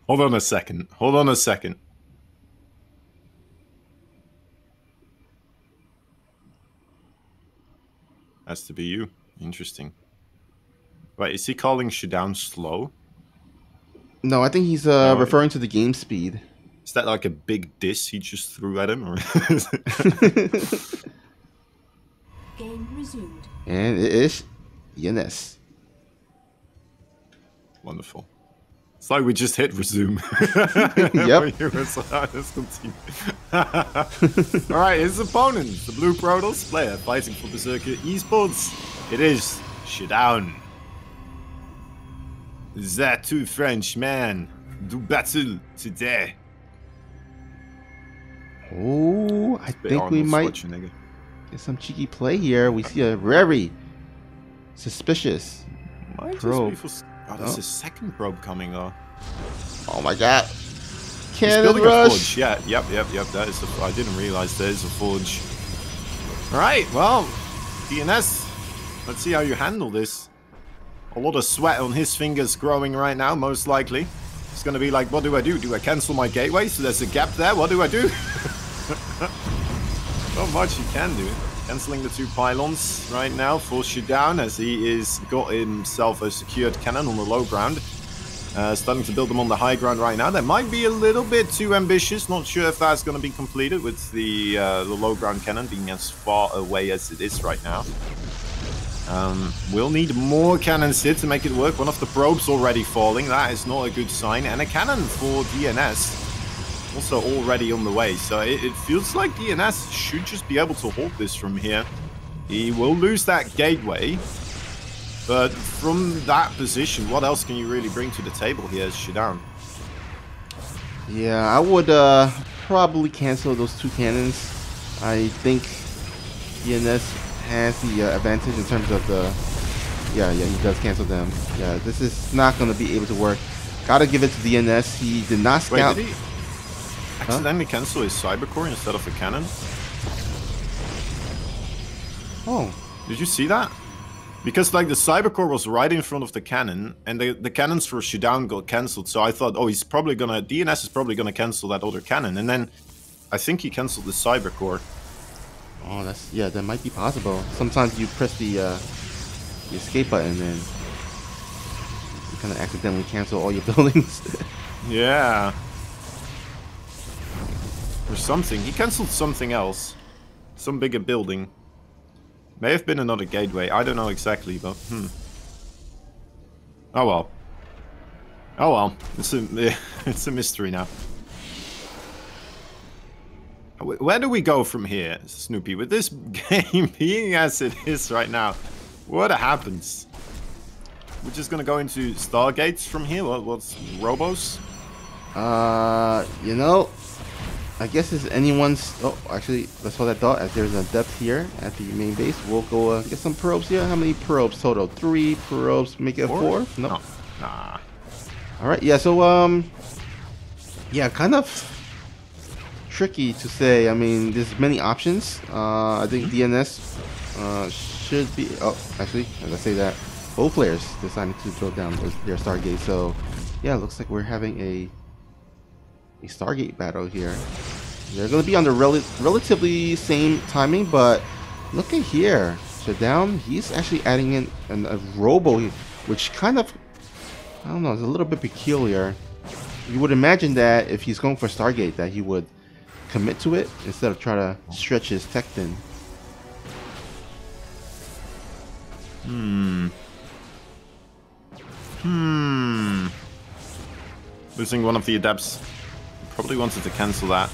Hold on a second. Hold on a second. Has to be you. Interesting. Wait, is he calling ShaDoWn slow? No, I think he's No. referring to the game speed. Is that like a big diss he just threw at him? Or Game resumed. And it is DnS. Wonderful. It's like we just hit resume. Yep. Let's continue. Alright, his opponent, the Blue Protoss player fighting for Berserker Esports. It is ShaDoWn. The two French men do battle today. Oh, I think we might get some cheeky play here. We see a very suspicious probe. Oh, there's a second probe coming though. Oh my god. He's Cannon building rush. a forge. Yeah, yep. That is the. I didn't realize there is a forge. Alright, well, DnS. Let's see how you handle this. A lot of sweat on his fingers growing right now, most likely. It's gonna be like, what do I do? Do I cancel my gateway? So there's a gap there. What do I do? Not much you can do. Canceling the two pylons right now for ShaDoWn as he is got himself a secured cannon on the low ground. Starting to build them on the high ground right now. That might be a little bit too ambitious. Not sure if that's going to be completed with the low ground cannon being as far away as it is right now. We'll need more cannons here to make it work. One of the probes already falling. That is not a good sign. And a cannon for DnS also already on the way. So it feels like DnS should just be able to hold this from here. He will lose that gateway. But from that position, what else can you really bring to the table here as ShaDoWn? Yeah, I would probably cancel those two cannons. I think DnS has the advantage in terms of the... Yeah, he does cancel them. Yeah, this is not going to be able to work. Gotta give it to DnS. He did not scout... Wait, did he accidentally cancel his cybercore instead of a cannon? Oh. Did you see that? Because like the cybercore was right in front of the cannon, and the cannons for ShaDoWn got cancelled. So I thought, oh, he's probably gonna DnS is probably gonna cancel that other cannon, and then I think he cancelled the cybercore. Oh, that might be possible. Sometimes you press the escape button and you kind of accidentally cancel all your buildings. Yeah. Or something. He cancelled something else, some bigger building. May have been another gateway. I don't know exactly, but oh well. Oh well. It's a mystery now. Where do we go from here, Snoopy? With this game being as it is right now, what happens? We're just gonna go into Stargates from here? What's Robos? You know, I guess it's anyone's... Oh, actually, let's hold that thought. As there's a depth here at the main base, we'll go get some probes here. How many probes total? 3 probes. Make it a 4? No. Oh, nah. Alright, yeah, so, yeah, kind of tricky to say. I mean, there's many options. I think DnS should be... Oh, actually, as I say that, both players decided to throw down their Stargate. So, yeah, looks like we're having a Stargate battle here. They're going to be on the relatively same timing, but look at here. ShaDoWn, he's actually adding in a robo, which kind of, I don't know, is a little bit peculiar. You would imagine that if he's going for Stargate, that he would commit to it instead of try to stretch his tech thin. Losing one of the adepts. Probably wanted to cancel that.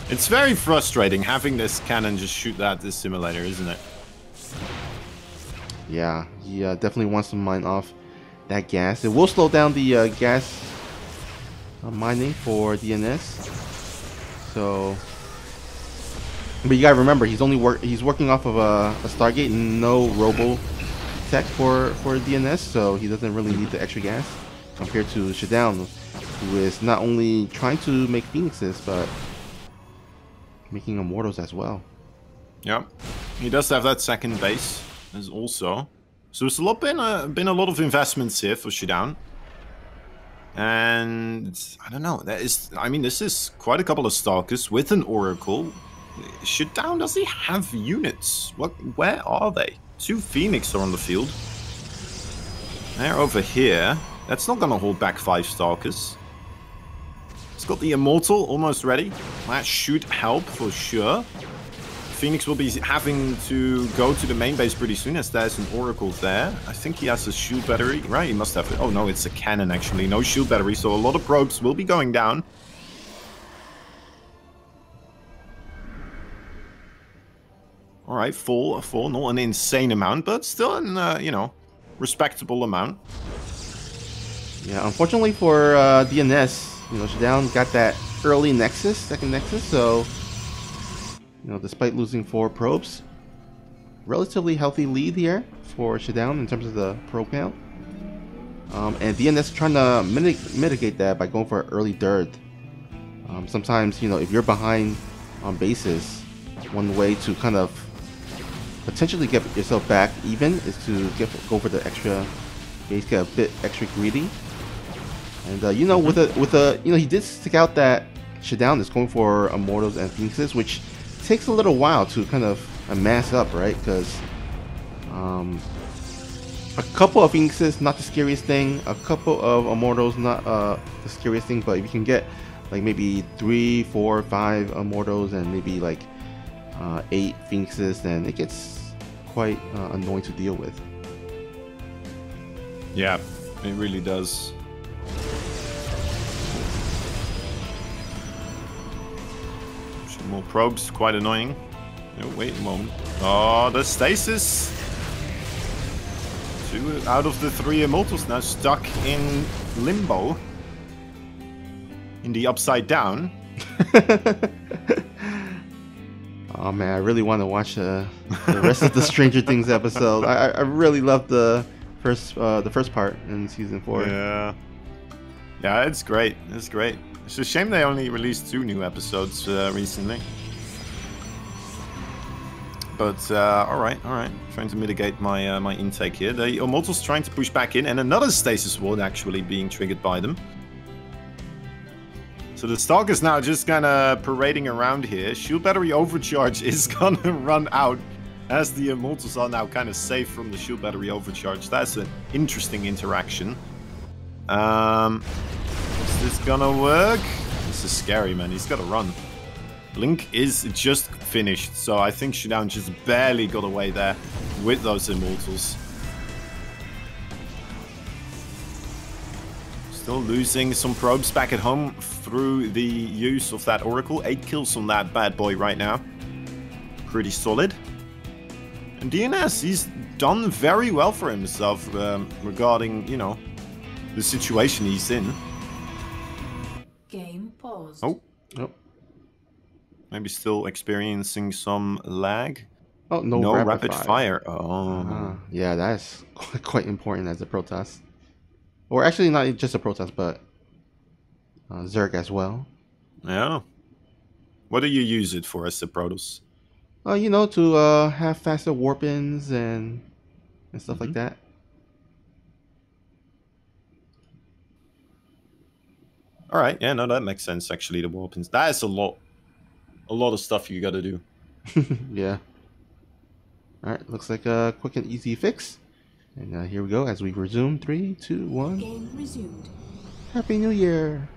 It's very frustrating having this cannon just shoot that this simulator, isn't it? Yeah, he definitely wants to mine off that gas. It will slow down the gas mining for DnS. So, but you gotta remember, he's working off of a Stargate, no robo tech for DnS, so he doesn't really need the extra gas compared to ShaDoWn, who is not only trying to make Phoenixes, but making Immortals as well. Yep. He does have that second base as also. So there's been a lot of investments here for ShaDoWn. And I don't know. I mean, this is quite a couple of Stalkers with an Oracle. ShaDoWn, does he have units? Where are they? 2 Phoenix are on the field. They're over here. That's not going to hold back 5 Stalkers. It's got the Immortal almost ready. That should help for sure. Phoenix will be having to go to the main base pretty soon as there's an Oracle there. I think he has a shield battery, right? He must have it. Oh no, it's a cannon actually. No shield battery, so a lot of probes will be going down. Alright, four, not an insane amount, but still an, you know, respectable amount. Yeah, unfortunately for DnS, you know, ShaDoWn got that early Nexus, second Nexus, so... You know, despite losing 4 probes, relatively healthy lead here for ShaDoWn in terms of the probe count. And DnS trying to mitigate that by going for an early dirt. Sometimes, you know, if you're behind on bases, one way to kind of potentially get yourself back even is to go for the extra base, get a bit extra greedy. And you know, with a you know, he did stick out that ShaDoWn is going for Immortals and Phoenixes, which takes a little while to kind of amass up, right? Because a couple of Phoenixes, not the scariest thing. A couple of Immortals, not the scariest thing. But if you can get like maybe 3, 4, 5 Immortals and maybe like 8 Phoenixes, then it gets quite annoying to deal with. Yeah, it really does. More probes, quite annoying. Oh, wait a moment. Oh, the stasis. 2 out of the 3 Immortals now stuck in limbo. In the upside down. Oh man, I really want to watch the rest of the Stranger Things episode. I really loved the first part in season 4. Yeah. Yeah, it's great. It's great. It's a shame they only released 2 new episodes recently. But all right. Trying to mitigate my my intake here. The Immortals trying to push back in, and another stasis ward actually being triggered by them. So the Stalker's now just kind of parading around here. Shield battery overcharge is gonna run out, as the Immortals are now kind of safe from the shield battery overcharge. That's an interesting interaction. Is this gonna work? This is scary, man. He's gotta run. Link is just finished, so I think ShaDoWn just barely got away there with those Immortals. Still losing some probes back at home through the use of that Oracle. 8 kills on that bad boy right now. Pretty solid. And DnS, he's done very well for himself regarding, you know, the situation he's in. Game paused. Oh. Oh. Maybe still experiencing some lag. Oh, no rapid fire. Oh. Yeah, that's quite important as a Protoss. Or actually not just a Protoss, but Zerg as well. Yeah. What do you use it for as a Protoss? You know, to have faster warp-ins and stuff like that. All right, yeah, no, that makes sense. Actually, the warp-ins. That is a lot of stuff you got to do. Yeah. All right, looks like a quick and easy fix. And here we go as we resume. 3, 2, 1. Game resumed. Happy New Year.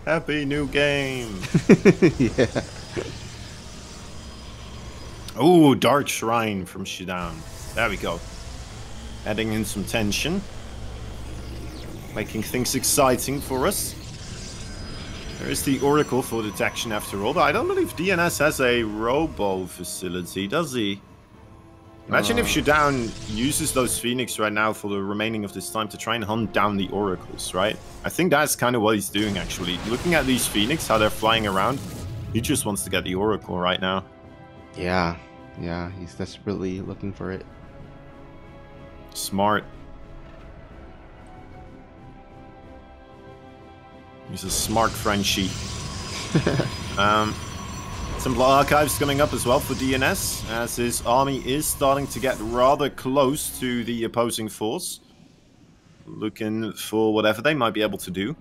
Happy new game. Yeah. Oh, Dark Shrine from ShaDoWn. There we go. Adding in some tension. Making things exciting for us. There is the Oracle for detection after all, but I don't believe DnS has a robo facility, does he? Imagine if ShaDoWn uses those Phoenix right now for the remaining of this time to try and hunt down the Oracles, right? I think that's kind of what he's doing, actually. Looking at these Phoenix, how they're flying around, he just wants to get the Oracle right now. Yeah, he's desperately looking for it. Smart. He's a smart Frenchie. Simple Archives coming up as well for DnS, as his army is starting to get rather close to the opposing force. looking for whatever they might be able to do.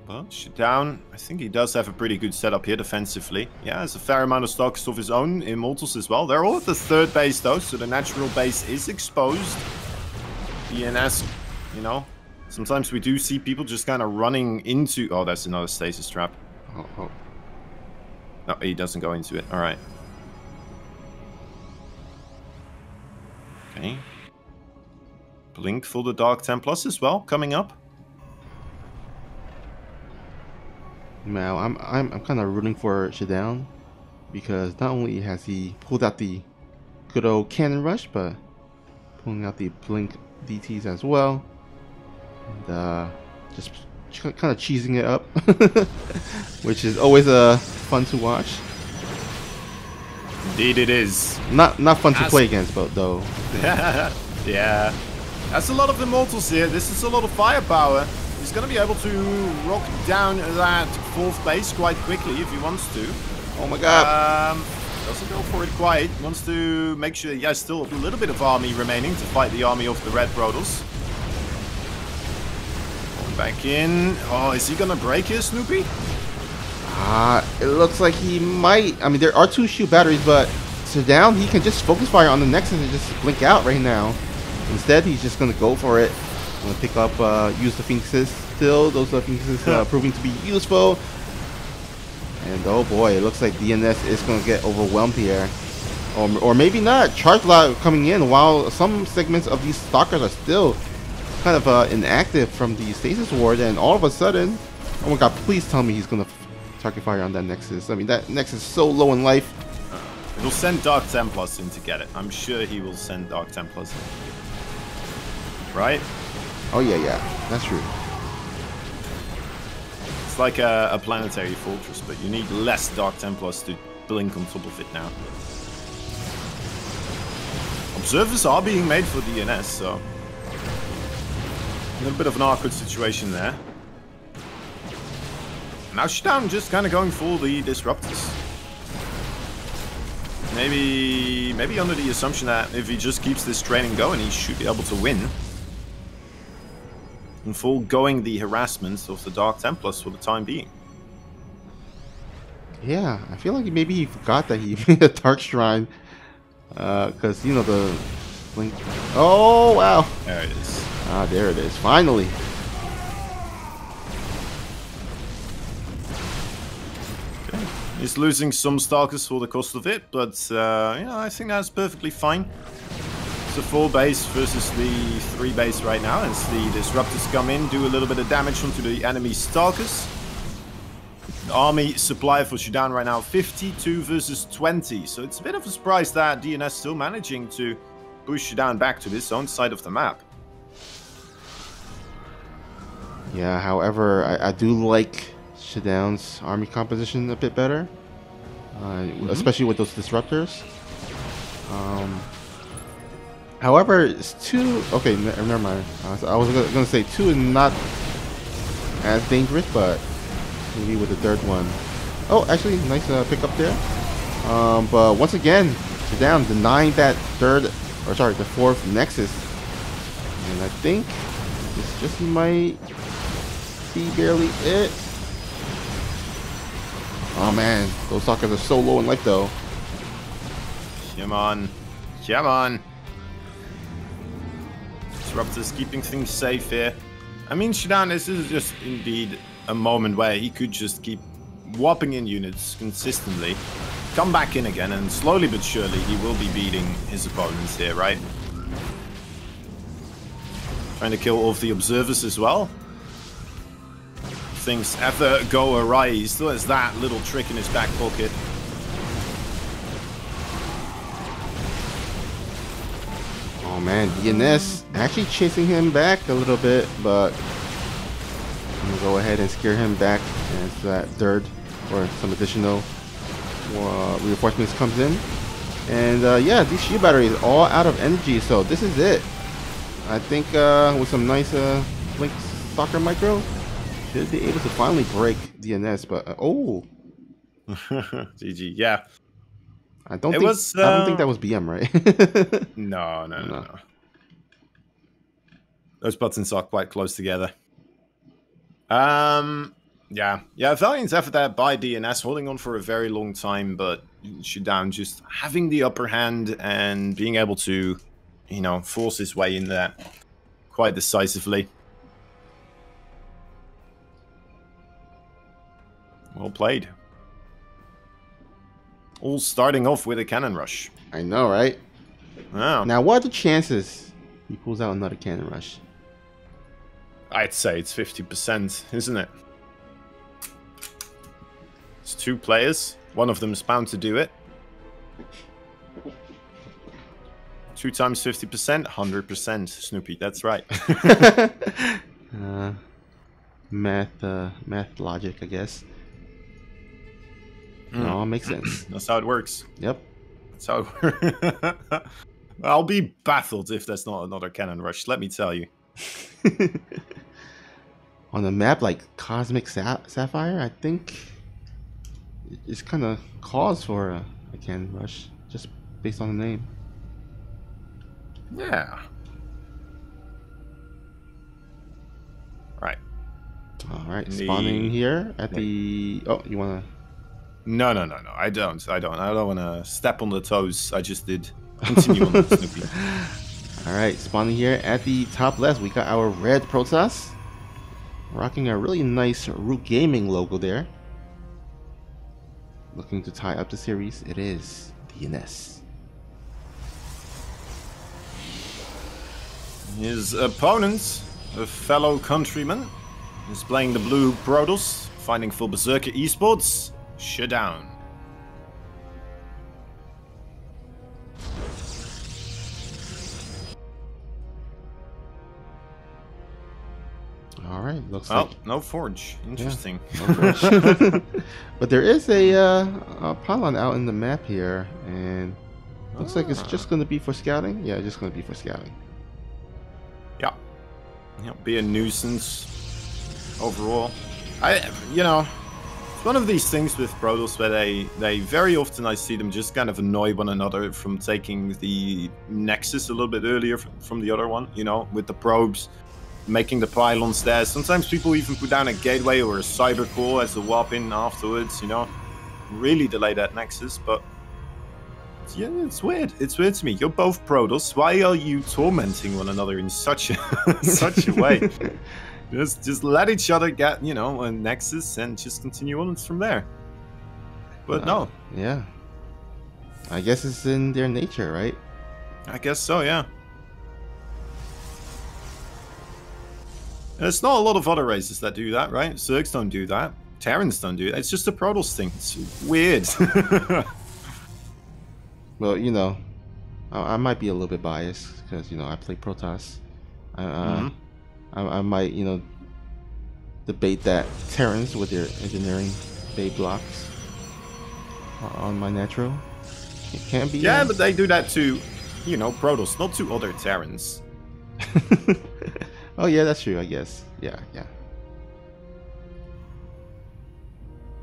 But ShaDoWn, I think he does have a pretty good setup here defensively. Yeah, has a fair amount of stocks of his own, Immortals as well. They're all at the third base though, so the natural base is exposed. DnS, you know, sometimes we do see people just kind of running into... Oh, that's another stasis trap. Oh. No, he doesn't go into it. Alright. Okay. Blink for the Dark Templars as well, coming up. Now I'm kind of rooting for ShaDoWn because not only has he pulled out the good old cannon rush, but pulling out the blink DTs as well, and just kind of cheesing it up, which is always fun to watch. Indeed, it is. Not fun to play against, but though. Yeah, that's a lot of Immortals here. This is a lot of firepower. He's going to be able to rock down that fourth base quite quickly if he wants to. Oh my god. Doesn't go for it quite. Wants to make sure he has still a little bit of army remaining to fight the army of the Red Brodels. Going back in. Oh, is he going to break here, Snoopy? It looks like he might. I mean, there are 2 shield batteries, but ShaDoWn, he can just focus fire on the Nexus and just blink out right now. Instead, he's just going to go for it. I'm gonna pick up, use the Phoenixes still. Those Phoenixes proving to be useful. And oh boy, it looks like DnS is gonna get overwhelmed here. Or maybe not. Charge lot coming in while some segments of these stalkers are still kind of inactive from the stasis ward. And all of a sudden, oh my god, please tell me he's gonna target fire on that Nexus. I mean, that Nexus is so low in life. He'll send Dark Templars in to get it. I'm sure he will send Dark Templars in. Right? Oh yeah, that's true. It's like a planetary fortress, but you need less Dark Templars to blink on top of it now. Observers are being made for DnS, so a little bit of an awkward situation there. Now ShaDoWn just kind of going for the Disruptors. Maybe under the assumption that if he just keeps this training going, he should be able to win. And foregoing the harassment of the Dark Templars for the time being. Yeah, I feel like maybe he forgot that he made a Dark Shrine. Because, you know, the blink. Oh, wow. There it is. Ah, there it is. Finally. Okay. He's losing some Stalkers for the cost of it, but yeah, I think that's perfectly fine. It's a 4 base versus the 3 base right now, as the Disruptors come in, do a little bit of damage onto the enemy Stalkers. The army supply for ShaDoWn right now, 52 versus 20, so it's a bit of a surprise that DnS still managing to push ShaDoWn back to this own side of the map. Yeah, however, I do like ShaDoWn's army composition a bit better, especially with those Disruptors. However, it's 2... Okay, never mind. I was going to say 2 is not as dangerous, but maybe with the 3rd one. Oh, actually, nice pickup there. But once again, ShaDoWn denying that 4th Nexus. And I think this just might be barely it. Oh man, those Stalkers are so low in life though. Come on. Come on. Disruptors keeping things safe here. I mean, ShaDoWn, this is just indeed a moment where he could just keep whopping in units consistently, come back in again, and slowly but surely he will be beating his opponents here, right? Trying to kill all of the Observers as well. If things ever go awry, he still has that little trick in his back pocket. Oh man, DnS actually chasing him back a little bit, but I'm gonna go ahead and scare him back as that 3rd or some additional reinforcements comes in. And yeah, these shield batteries all out of energy, so this is it. I think with some nice Blink Stalker Micro, should be able to finally break DnS, but oh. GG, yeah. I don't think that was BM, right? No. Those buttons are quite close together. Yeah, Valiant's effort there by DnS, holding on for a very long time, but ShaDoWn just having the upper hand and being able to, you know, force his way in there quite decisively. Well played. All starting off with a cannon rush. I know, right? Wow. Now, what are the chances he pulls out another cannon rush? I'd say it's 50%, isn't it? It's 2 players. One of them is bound to do it. 2 times 50%, 100%. Snoopy, that's right. Math logic, I guess. No, it makes sense. That's how it works. Yep. That's how it works. I'll be baffled if there's not another cannon rush, let me tell you. On a map like Cosmic Sapphire, I think it's kind of calls for a cannon rush, just based on the name. Yeah. Right. Alright, spawning here at the... Oh, you want to... No. I don't want to step on the toes. I just did. Continue on, Snoopy. Alright, spawning here at the top left, we got our red Protoss. Rocking a really nice Root Gaming logo there. Looking to tie up the series, it is DnS. His opponent, a fellow countryman, is playing the blue Protoss, fighting for Berserker Esports, ShaDoWn. Alright, looks like... no Forge. Interesting. Yeah, no Forge. But there is a pylon out in the map here, and looks like it's just going to be for scouting. Yeah, just going to be for scouting. Yeah. Be a nuisance overall. You know, it's one of these things with Protoss where they very often I see them just kind of annoy one another from taking the Nexus a little bit earlier from the other one, you know, with the probes, making the pylons there. Sometimes people even put down a gateway or a cyber core as a warp in afterwards, you know. Really delay that Nexus, but yeah, it's weird. It's weird to me. You're both Protoss. Why are you tormenting one another in such a way? Just let each other get, you know, a Nexus and just continue on from there. But no. Yeah. I guess it's in their nature, right? I guess so, yeah. There's not a lot of other races that do that, right? Zergs don't do that. Terrans don't do that. It's just a Protoss thing. It's weird. Well, you know, I might be a little bit biased because, you know, I play Protoss. I might, you know, debate that Terrans with their engineering bay blocks on my Netro. It can be. Yeah, but they do that to, you know, Protoss, not to other Terrans. Oh yeah, that's true. I guess. Yeah.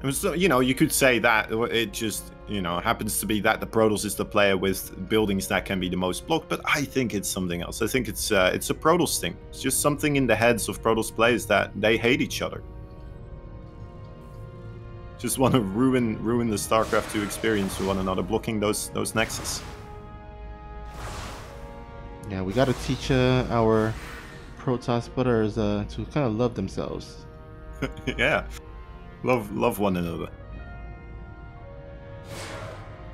It was, you know, you could say that it just, you know, happens to be that the Protoss is the player with buildings that can be the most blocked, but I think it's something else. I think it's a Protoss thing. It's just something in the heads of Protoss players that they hate each other. Just want to ruin the StarCraft 2 experience for one another, blocking those Nexus. Yeah, we got to teach our Protoss players to kind of love themselves. Yeah. Love one another.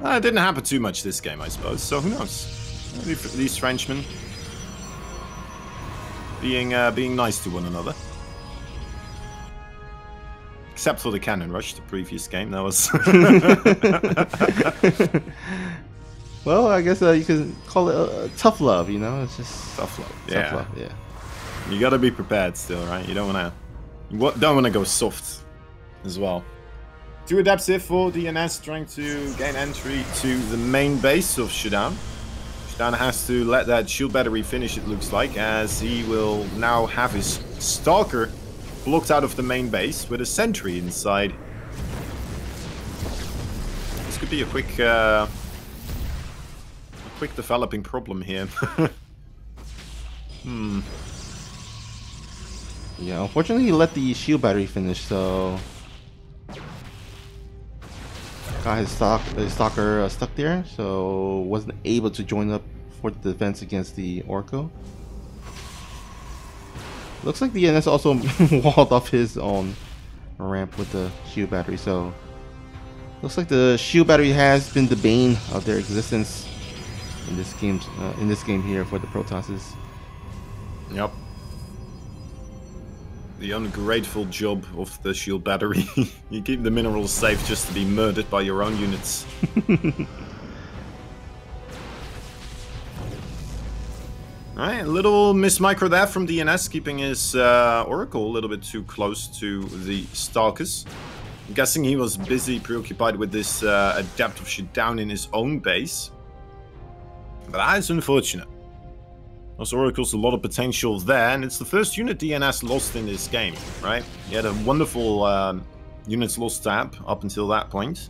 It didn't happen too much this game, I suppose, so who knows? Maybe these Frenchmen being nice to one another. Except for the cannon rush, the previous game, that was... Well, I guess you could call it a tough love, you know? It's just... Tough love, yeah. Tough love, yeah. You gotta be prepared still, right? You don't wanna go soft as well. Too adaptive for DnS, trying to gain entry to the main base of ShaDoWn. ShaDoWn has to let that shield battery finish, it looks like, as he will now have his Stalker blocked out of the main base with a sentry inside. This could be a quick developing problem here. Yeah, unfortunately he let the shield battery finish, so got his stalker stuck there, so wasn't able to join up for the defense against the Oracle. Looks like the DnS also walled off his own ramp with the shield battery, so looks like the shield battery has been the bane of their existence in this game here for the Protosses. Yep. The ungrateful job of the shield battery. You keep the minerals safe just to be murdered by your own units. Alright, a little miss micro there from DnS, keeping his Oracle a little bit too close to the Stalkers. I'm guessing he was busy, preoccupied with this Adept of ShaDoWn in his own base. But that is unfortunate. Those Oracle's a lot of potential there, and it's the first unit DnS lost in this game, right? He had a wonderful units lost tab up until that point.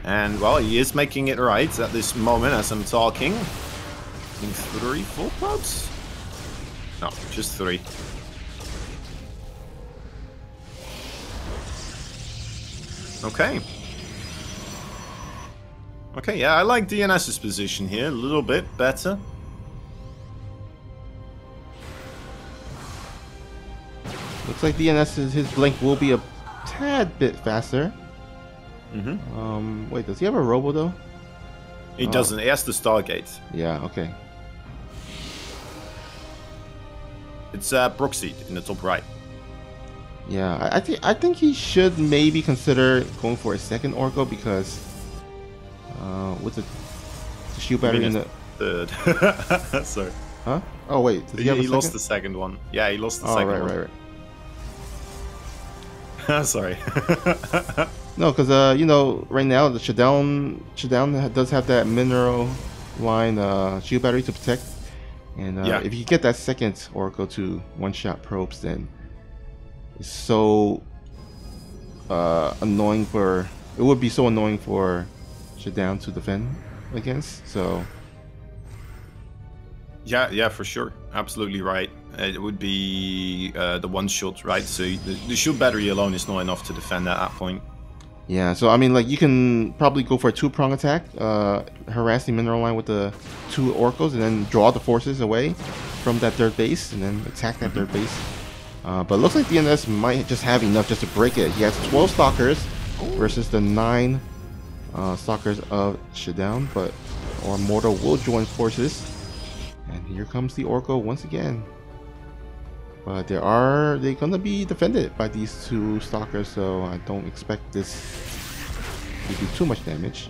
And, well, he is making it right at this moment as I'm talking. I think 3 full probes? No, just 3. Okay. Okay, yeah, I like DnS's position here a little bit better. Looks like DnS's his blink will be a tad bit faster. Wait, does he have a robo though? He doesn't. He has the Stargate. Yeah. Okay. It's proxied in the top right. Yeah, I think he should maybe consider going for a second Oracle because with the shield battery in the third. Sorry. Huh? Oh wait, does he have a second? Lost the second one. Yeah, he lost the second one. Right. Sorry. No, because you know, right now the ShaDoWn does have that mineral line shield battery to protect, and if you get that second Oracle to one-shot probes, then it's so annoying for it would be so annoying for ShaDoWn to defend against. So yeah, for sure, absolutely right. It would be the one shot, right? So the shield battery alone is not enough to defend at that point. Yeah, so I mean, like, you can probably go for a 2-prong attack, harass the mineral line with the 2 Oracles, and then draw the forces away from that third base, and then attack that third base. But it looks like DnS might just have enough just to break it. He has 12 Stalkers versus the 9 Stalkers of ShaDoWn, but our Mortal will join forces. And here comes the Oracle once again. But they're gonna be defended by these 2 Stalkers, so I don't expect this to do too much damage.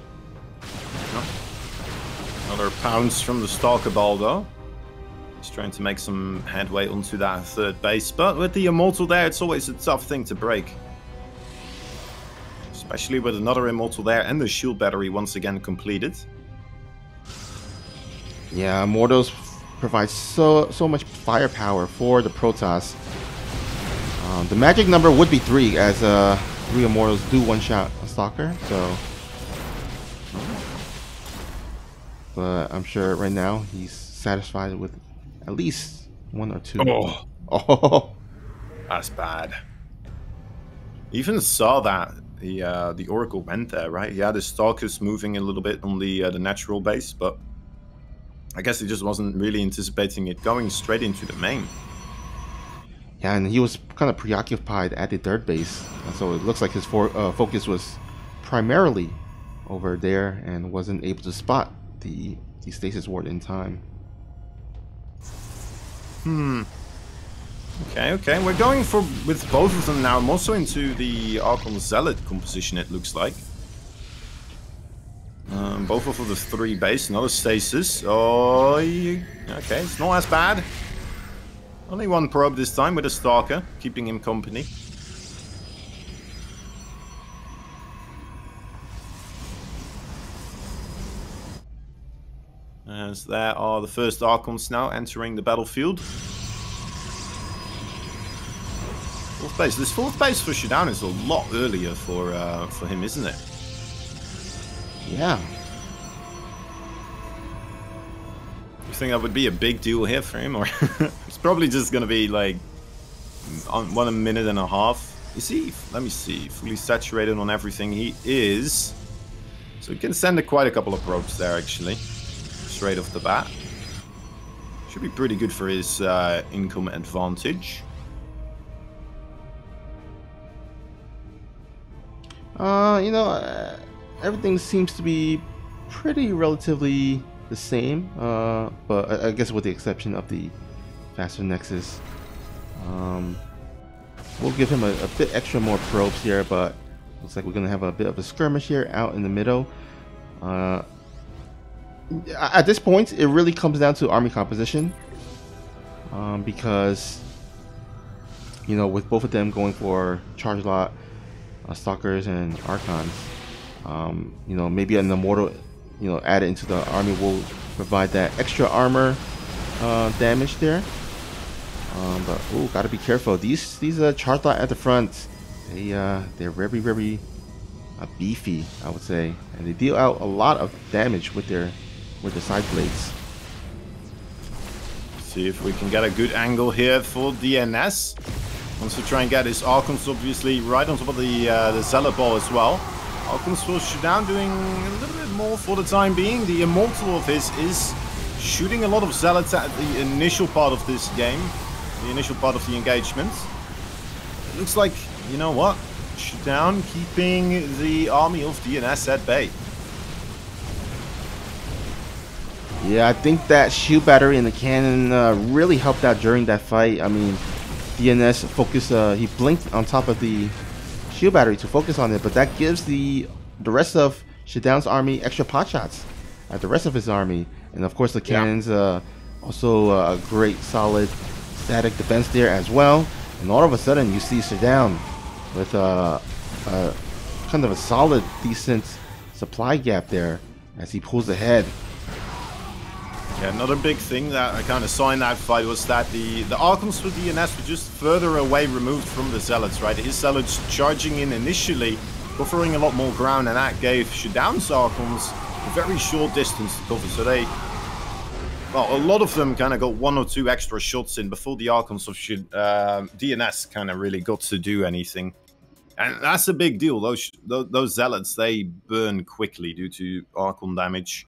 Another pounce from the Stalker ball though. He's trying to make some headway onto that third base, but with the Immortal there, it's always a tough thing to break. Especially with another Immortal there and the shield battery once again completed. Yeah, Immortals provide so much firepower for the Protoss. The magic number would be 3, as 3 Immortals do one-shot a Stalker. So, but I'm sure right now he's satisfied with at least 1 or 2. Oh, that's bad. Even saw that the Oracle went there, right? He had his Stalkers moving a little bit on the natural base, but I guess he just wasn't really anticipating it going straight into the main. Yeah, and he was kind of preoccupied at the third base, so it looks like his focus was primarily over there and wasn't able to spot the stasis ward in time. Okay, we're going with both of them now. I'm also into the Archon Zealot composition, it looks like. Both of the 3 base, another stasis. Oh, okay, it's not as bad. Only 1 probe this time with a Stalker, keeping him company. As there are the first Archons now entering the battlefield. 4th base. This 4th base for ShaDoWn is a lot earlier for him, isn't it? Yeah. think that would be a big deal here for him, or it's probably just gonna be like 1 minute and a half. Is he? Let me see. Fully saturated on everything. He is. So he can send quite a couple of probes there, actually, straight off the bat. Should be pretty good for his income advantage. You know, everything seems to be pretty relatively the same, but I guess with the exception of the faster Nexus. We'll give him a bit extra more probes here, but looks like we're going to have a bit of a skirmish here out in the middle. At this point, it really comes down to army composition, because, you know, with both of them going for charge lot, stalkers and archons, you know, maybe an immortal, you know, added into the army will provide that extra armor damage there. But oh, gotta be careful. These charge lot at the front, they're very beefy, I would say, and they deal out a lot of damage with their side blades. See if we can get a good angle here for DnS. Wants to try and get his Archons obviously right on top of the Zealot ball as well. Archons for ShaDoWn doing a little bit more for the time being. The Immortal of his is shooting a lot of Zealots at the initial part of this game, the initial part of the engagement. It looks like, you know what, ShaDoWn keeping the army of DnS at bay. Yeah, I think that shield battery and the cannon really helped out during that fight. I mean, DnS focused, he blinked on top of the shield battery to focus on it, but that gives the rest of ShaDoWn's army extra pot shots at the rest of his army. And of course the cannons, also a great solid static defense there as well. And all of a sudden you see ShaDoWn with kind of a solid, decent supply gap there as he pulls ahead. Yeah, another big thing that I kind of saw in that fight was that the Archons for DnS were just further away removed from the Zealots, right? His Zealots charging in initially, covering a lot more ground, and that gave ShaDoWn's Archons a very short distance to cover. So they, well, a lot of them kind of got 1 or 2 extra shots in before the Archons of DnS kind of really got to do anything. And that's a big deal. Those Zealots, they burn quickly due to Archon damage.